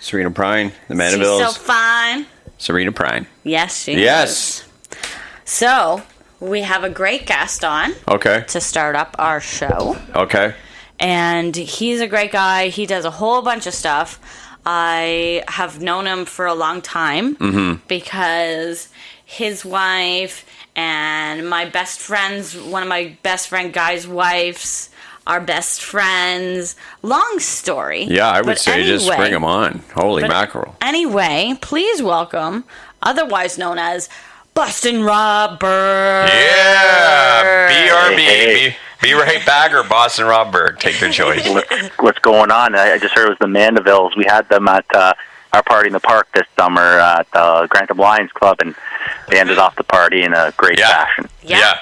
Serena Prine, the She's Mandevilles. so fine. Serena Prine. Yes, she Yes. is. So, we have a great guest on Okay. to start up our show. Okay. And he's a great guy. He does a whole bunch of stuff. I have known him for a long time because his wife and my best friends, one of my best friend guy's wives, are best friends. Long story. Yeah, I would But say just anyway- bring them on. Holy mackerel. Anyway, please welcome, otherwise known as Bustin' Rob Burke. Yeah, BRB. Hey. Be right back or Boston Rob Burke. Take your choice. What's going on? I just heard it was the Mandevilles. We had them at our party in the park this summer at the Grantham Lions Club, and they ended off the party in a great fashion. Yeah,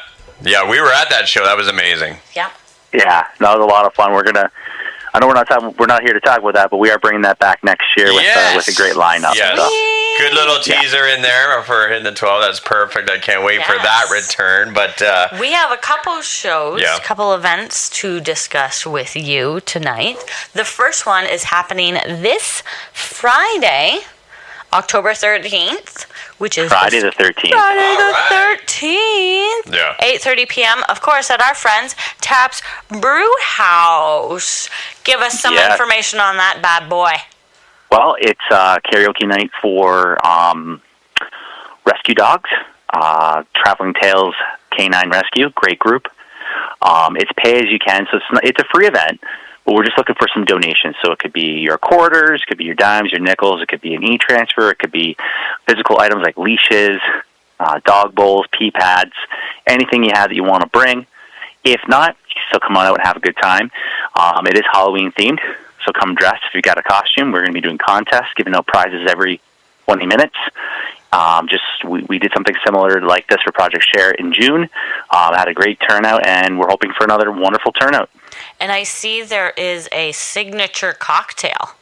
we were at that show. That was amazing. Yeah. Yeah, that was a lot of fun. I know we're not here to talk about that, but we are bringing that back next year with a great lineup. Yes. So. Good little teaser in there for Hittin the 12. That's perfect. I can't wait for that return. But we have a couple shows, Yeah. couple events to discuss with you tonight. The first one is happening this Friday, October 13th, which is Friday the 13th. Friday the All right. 13th. Yeah. 8:30 p.m., of course, at our friends Taps Brew House. Give us some Yes. information on that bad boy. Well, it's karaoke night for rescue dogs. Traveling Tales Canine Rescue, great group. It's pay as you can, so it's a free event, but we're just looking for some donations. So it could be your quarters, it could be your dimes, your nickels, it could be an e-transfer, it could be physical items like leashes, dog bowls, pee pads, anything you have that you want to bring. If not, you can still come on out and have a good time. It is Halloween themed, so come dressed if you got a costume. We're going to be doing contests, giving out prizes every 20 minutes. We did something similar like this for Project Share in June. Had a great turnout, and we're hoping for another wonderful turnout. And I see there is a signature cocktail.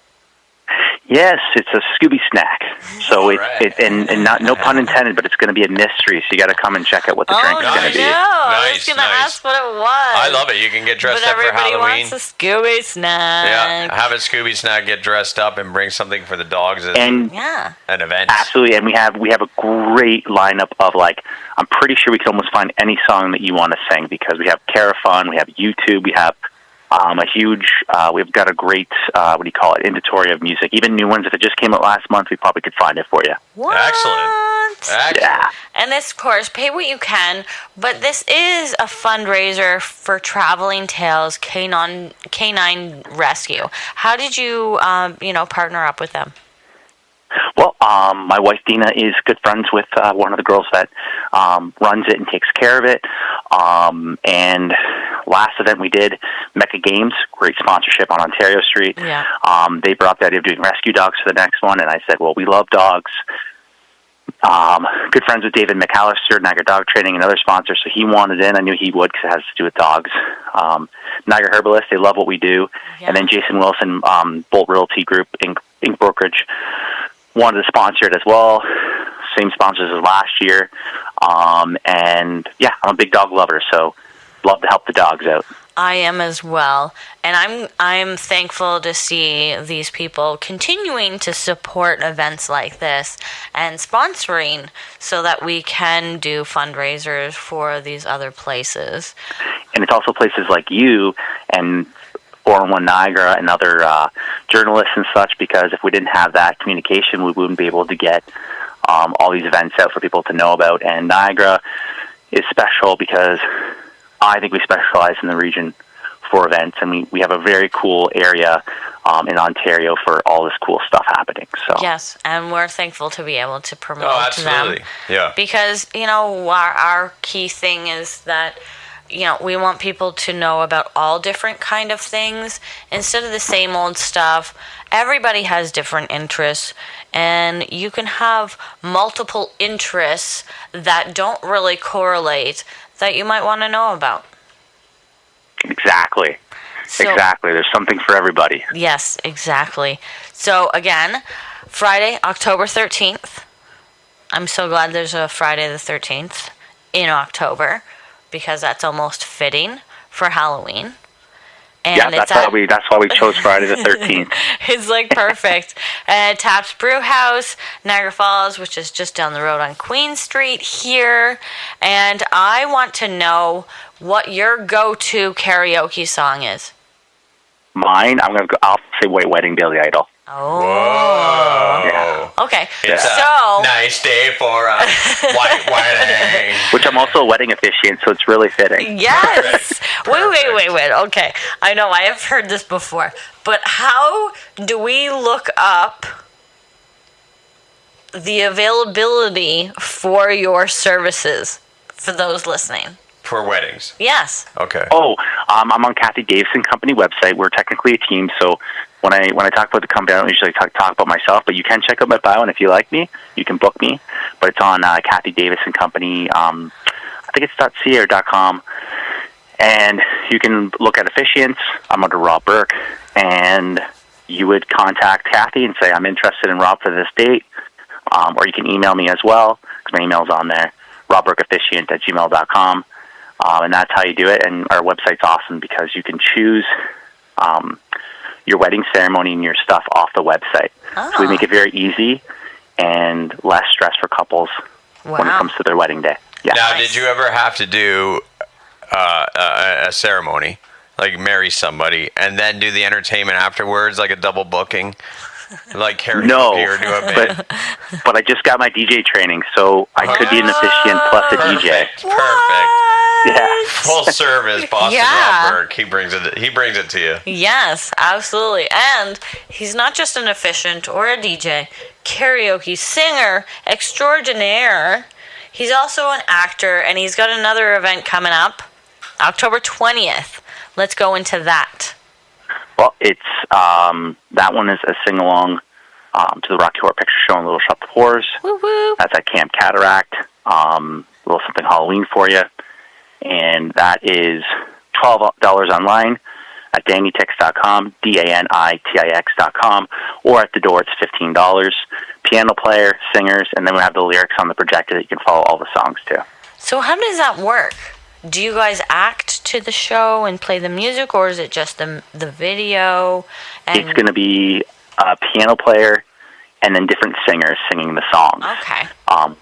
Yes, it's a Scooby snack. So right. and not no pun intended, but it's going to be a mystery. So you got to come and check out what the drink is going to be. I was Nice, going to nice. ask what it was. I love it. You can get dressed but up for everybody Halloween. wants a Scooby snack. Yeah, have a Scooby snack, get dressed up, and bring something for the dogs as And Yeah. an event. absolutely, and we have a great lineup of I'm pretty sure we can almost find any song that you want to sing because we have Carafun, we have YouTube, we have a huge. We've got a great inventory of music, even new ones. If it just came out last month, we probably could find it for you. What? Excellent. Yeah. And this, of course, pay what you can, but this is a fundraiser for Traveling Tales Canine Rescue. How did you, partner up with them? Well, my wife Dina is good friends with one of the girls that runs it and takes care of it. And last event we did, Mecca Games, great sponsorship on Ontario Street. Yeah. They brought up the idea of doing rescue dogs for the next one, and I said, well, we love dogs. Good friends with David McAllister, Niagara Dog Training, and other sponsors, so he wanted in. I knew he would because it has to do with dogs. Niagara Herbalist, they love what we do. Yeah. And then Jason Wilson, Bolt Realty Group, Inc. Brokerage, wanted to sponsor it as well. Same sponsors as last year. And yeah, I'm a big dog lover, so love to help the dogs out. I am as well, and I'm thankful to see these people continuing to support events like this and sponsoring so that we can do fundraisers for these other places. And it's also places like you and 401 Niagara and other journalists and such, because if we didn't have that communication, we wouldn't be able to get all these events out for people to know about. And Niagara is special because I think we specialize in the region for events, and we have a very cool area in Ontario for all this cool stuff happening. So Yes, and we're thankful to be able to promote absolutely. them. Yeah. Because, our key thing is that, we want people to know about all different kind of things instead of the same old stuff. Everybody has different interests, and you can have multiple interests that don't really correlate that you might want to know about. Exactly. Exactly. There's something for everybody. Yes, exactly. So, again, Friday, October 13th. I'm so glad there's a Friday the 13th in October because that's almost fitting for Halloween. And Yeah, that's why we chose Friday the 13th. It's like perfect. Taps Brew House, Niagara Falls, which is just down the road on Queen Street here. And I want to know what your go-to karaoke song is. Mine, I'll say White Wedding, Billy Idol. Oh. Whoa. Yeah. Okay. It's so a nice day for a white wedding. Which I'm also a wedding officiant, so it's really fitting. yes. Perfect. Wait. Okay. I know I have heard this before, but how do we look up the availability for your services for those listening? For weddings. Yes. Okay. Oh, I'm on Kathy Davison Company website. We're technically a team, so when I talk about the company, I don't usually talk about myself, but you can check out my bio, and if you like me, you can book me. But it's on Kathy Davison Company. I think it's .ca or .com, and you can look at officiants. I'm under Rob Burke, and you would contact Kathy and say, I'm interested in Rob for this date, or you can email me as well, because my email's on there, robburkeofficiant@gmail.com. And that's how you do it. And our website's awesome because you can choose your wedding ceremony and your stuff off the website. Oh. So we make it very easy and less stress for couples when it comes to their wedding day. Yeah. Now, did you ever have to do a ceremony, like marry somebody, and then do the entertainment afterwards, like a double booking? Like karaoke or do a band? But I just got my DJ training, so I could be an officiant plus a DJ. Perfect. Yeah. Full service, Boston Yeah. Rob Burke. He brings it to you. Yes, absolutely. And he's not just an officiant or a DJ, karaoke singer extraordinaire. He's also an actor, and he's got another event coming up, October 20th. Let's go into that. Well, it's that one is a sing-along to the Rocky Horror Picture Show and Little Shop of Horrors. Woo-woo. That's at Camp Cataract. A little something Halloween for you. And that is $12 online at dannytix.com, DANITIX.com, or at the door it's $15. Piano player, singers, and then we have the lyrics on the projector that you can follow all the songs to. So how does that work? Do you guys act to the show and play the music, or is it just the video? And It's going to be a piano player and then different singers singing the songs. Okay.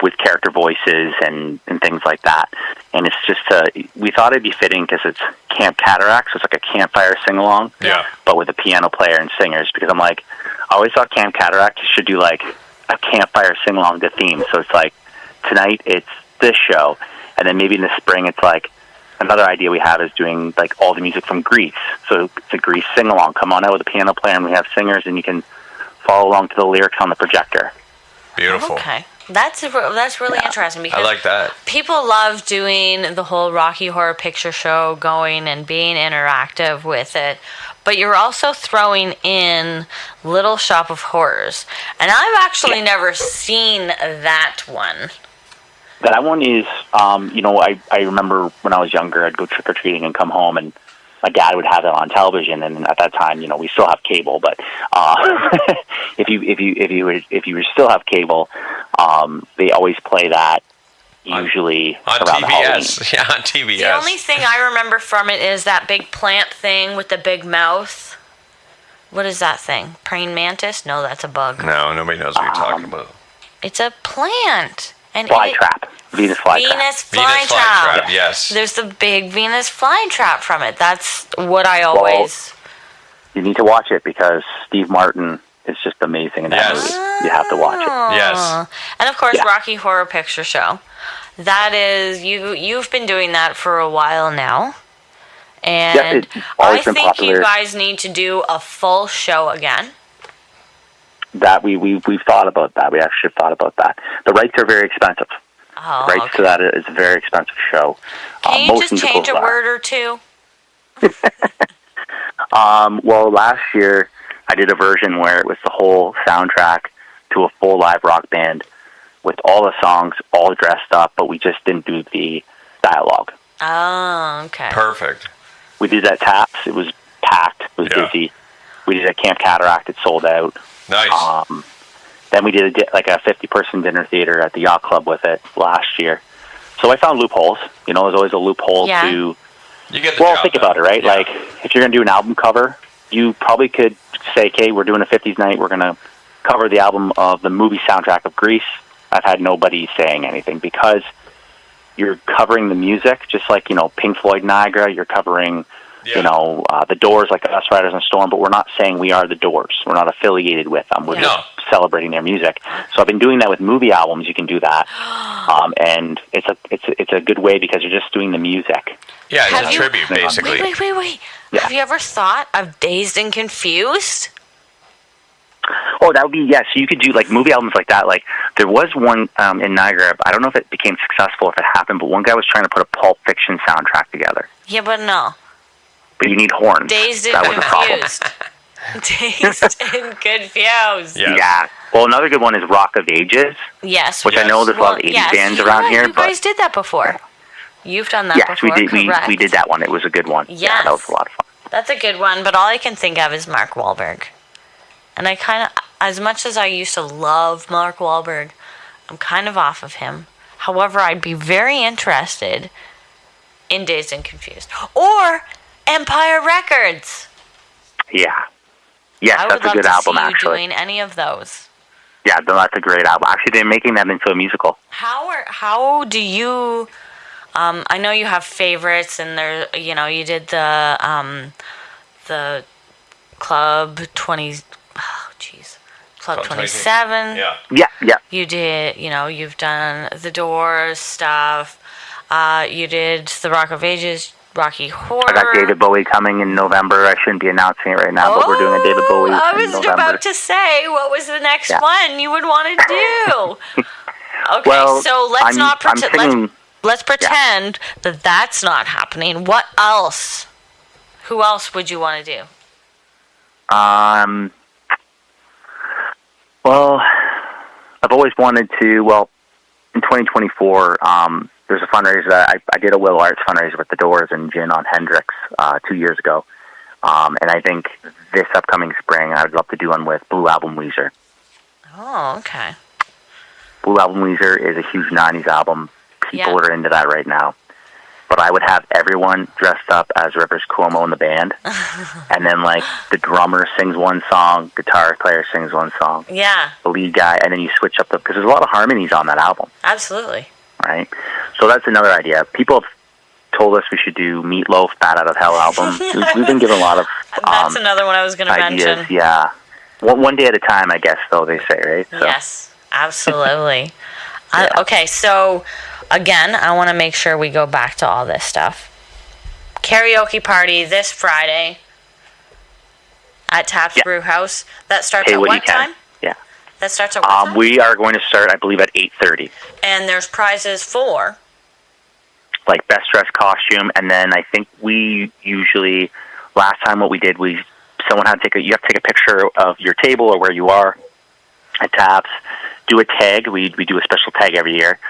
With character voices and things like that. And it's just, we thought it'd be fitting because it's Camp Cataract, so it's like a campfire sing-along, Yeah. but with a piano player and singers, because I'm like, I always thought Camp Cataract should do like a campfire sing-along to theme. So it's like, tonight it's this show, and then maybe in the spring it's like, another idea we have is doing like all the music from Grease. So it's a Grease sing-along. Come on out with a piano player, and we have singers, and you can follow along to the lyrics on the projector. Beautiful. Okay. That's really interesting because I like that. people love doing the whole Rocky Horror Picture Show, going and being interactive with it, but you're also throwing in Little Shop of Horrors, and I've actually never seen that one. That one is, I remember when I was younger, I'd go trick-or-treating and come home, and my dad would have it on television, and at that time, we still have cable. But if you still have cable, they always play that usually on around Halloween. TBS. Yeah, on TBS. The only thing I remember from it is that big plant thing with the big mouth. What is that thing? Praying mantis? No, that's a bug. No, nobody knows what you're talking about. It's a plant. And Flytrap. Venus flytrap. Venus Venus flytrap. flytrap, yes. There's the big Venus flytrap from it. That's what I always... You need to watch it because Steve Martin is just amazing in that movie. You have to watch it. Yes. And of course, Rocky Horror Picture Show. That is... You've been doing that for a while now. And it's always I been think popular. you guys need to do a full show again. That we've thought about that. We actually thought about that. The rights are very expensive. Oh, Rights to that is a very expensive show. Can you Most just change a musicals are. word or two? Well, last year I did a version where it was the whole soundtrack to a full live rock band with all the songs all dressed up, but we just didn't do the dialogue. Oh, okay. Perfect. We did that Taps. It was packed. It was busy. We did at Camp Cataract. It sold out. Nice. Then we did a 50-person dinner theater at the Yacht Club with it last year. So I found loopholes. There's always a loophole to You get the Well, job think done. about it, right? Yeah. Like, if you're going to do an album cover, you probably could say, okay, we're doing a 50s night. We're going to cover the album of the movie soundtrack of Grease. I've had nobody saying anything because you're covering the music, just like, Pink Floyd, Niagara. You're covering, the Doors, like Us Riders on a Storm, but we're not saying we are the Doors. We're not affiliated with them. We're just celebrating their music. So I've been doing that with movie albums. You can do that. And it's a good way because you're just doing the music. Yeah, it's a tribute, basically. Wait. Yeah. Have you ever thought of Dazed and Confused? Oh, that would be, yes. So you could do, like, movie albums like that. Like, there was one in Niagara. I don't know if it became successful, if it happened, but one guy was trying to put a Pulp Fiction soundtrack together. Yeah, but no. But you need horns. Dazed and That was a problem. Confused. Dazed and Confused. Yeah. Yeah. Well, another good one is Rock of Ages. Yes. Which I know there's a lot of 80s bands around here. You guys did that before. You've done that yes, before, we did. correct? We did that one. It was a good one. Yes. Yeah, that was a lot of fun. That's a good one, but all I can think of is Mark Wahlberg. And I kind of, as much as I used to love Mark Wahlberg, I'm kind of off of him. However, I'd be very interested in Dazed and Confused. Or Empire Records. Yeah. Yes, I would that's a love good to album, see you actually. doing any of those. Yeah, no, that's a great album. Actually, they're making them into a musical. How do you? I know you have favorites, and there, you did the Club 20. Oh, jeez, Club 27. Yeah. Yeah. You did. You've done the Doors stuff. You did the Rock of Ages, Rocky Horror. I got David Bowie coming in November. I shouldn't be announcing it right now, but we're doing a David Bowie I in was November. about to say, what was the next one you would want to do? Okay, Well, so let's not pretend. I'm singing, Let's pretend that that's not happening. What else? Who else would you want to do? Well, I've always wanted to, in 2024, there's a fundraiser that I did a Will Arts fundraiser with the Doors and Gin on Hendrix 2 years ago. And I think this upcoming spring, I would love to do one with Blue Album Weezer. Oh, okay. Blue Album Weezer is a huge 90s album. People are into that right now. But I would have everyone dressed up as Rivers Cuomo in the band. And then, like, the drummer sings one song, guitar player sings one song. Yeah. The lead guy, and then you switch up because there's a lot of harmonies on that album. Absolutely. Right? So that's another idea. People have told us we should do Meatloaf, Bat Out of Hell album. We've been given a lot of That's another one I was going to ideas. mention. Yeah. One day at a time, I guess, though, they say, right? So. Yes, absolutely. Okay, so, again, I want to make sure we go back to all this stuff. Karaoke party this Friday at Taps Brew House. That starts at what time? Yeah. That starts at what time? We are going to start, I believe, at 8:30. And there's prizes for? Like best dressed costume, and then I think we usually, last time what we did, someone had to you have to take a picture of your table or where you are at Taps, do a tag. We do a special tag every year.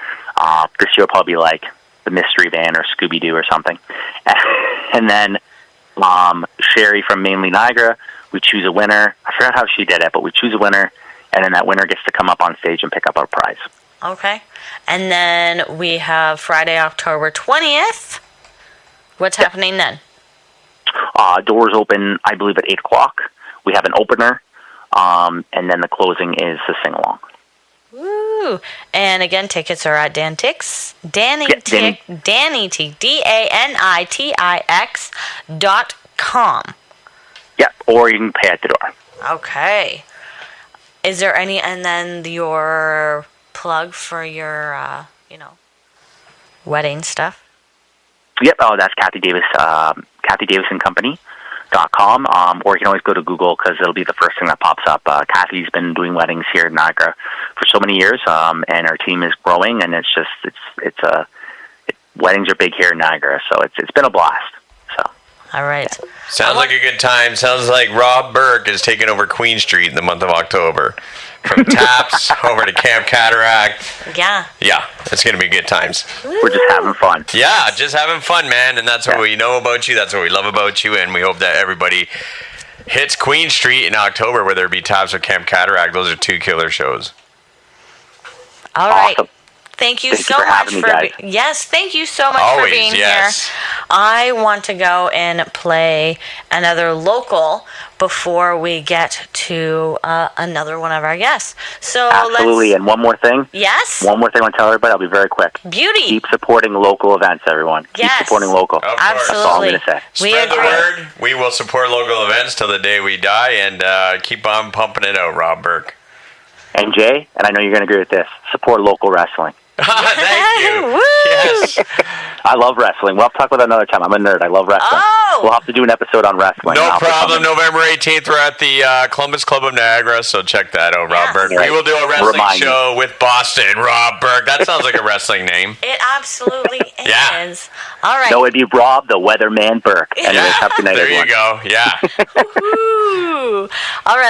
This year will probably be like the Mystery Van or Scooby-Doo or something. And then Sherry from Mainly Niagara, we choose a winner. I forgot how she did it, but we choose a winner, and then that winner gets to come up on stage and pick up our prize. Okay. And then we have Friday, October 20th. What's happening then? Doors open, I believe, at 8 o'clock. We have an opener, and then the closing is the sing-along. Woo! And again, tickets are at DanTix, DannyTix.com. Yeah, or you can pay at the door. Okay. Is there any, and then your plug for your, wedding stuff? Yep. Oh, that's Kathy Davis, KathyDavisonCompany.com. Or you can always go to Google because it'll be the first thing that pops up. Kathy's been doing weddings here in Niagara for so many years, and our team is growing. And weddings are big here in Niagara, so it's been a blast. So. All right. Yeah. Sounds like a good time. Sounds like Rob Burke is taking over Queen Street in the month of October. From Taps over to Camp Cataract. Yeah. Yeah, it's going to be good times. We're just having fun. Yeah, just having fun, man. And that's what we know about you. That's what we love about you. And we hope that everybody hits Queen Street in October, whether it be Taps or Camp Cataract. Those are two killer shows. All right. Awesome. Thank you Thank so you for much having me, guys. yes, thank you so much Always, for being yes. here. I want to go and play another local before we get to another one of our guests. So Absolutely. And one more thing. Yes? One more thing I want to tell everybody. I'll be very quick. Beauty. Keep supporting local events, everyone. Yes. Keep supporting local. Of course. That's all I'm Absolutely. going to say. We Spread the agree. word. We will support local events till the day we die, and keep on pumping it out, Rob Burke. And Jay, and I know you're going to agree with this, support local wrestling. Thank you. Woo! Yes. I love wrestling. We'll have to talk about that another time. I'm a nerd. I love wrestling. Oh! We'll have to do an episode on wrestling. No I'll put problem. something- November 18th, we're at the Columbus Club of Niagara, so check that out, Rob Yes. Burke. Right. We will do a wrestling Remind me. show with Boston, Rob Burke. That sounds like a wrestling name. It absolutely Yeah. is. All right. No, it'd be Rob, the Weatherman Burke. Anyways, have a good night, There everyone. you go. Yeah. Woo-hoo. All right.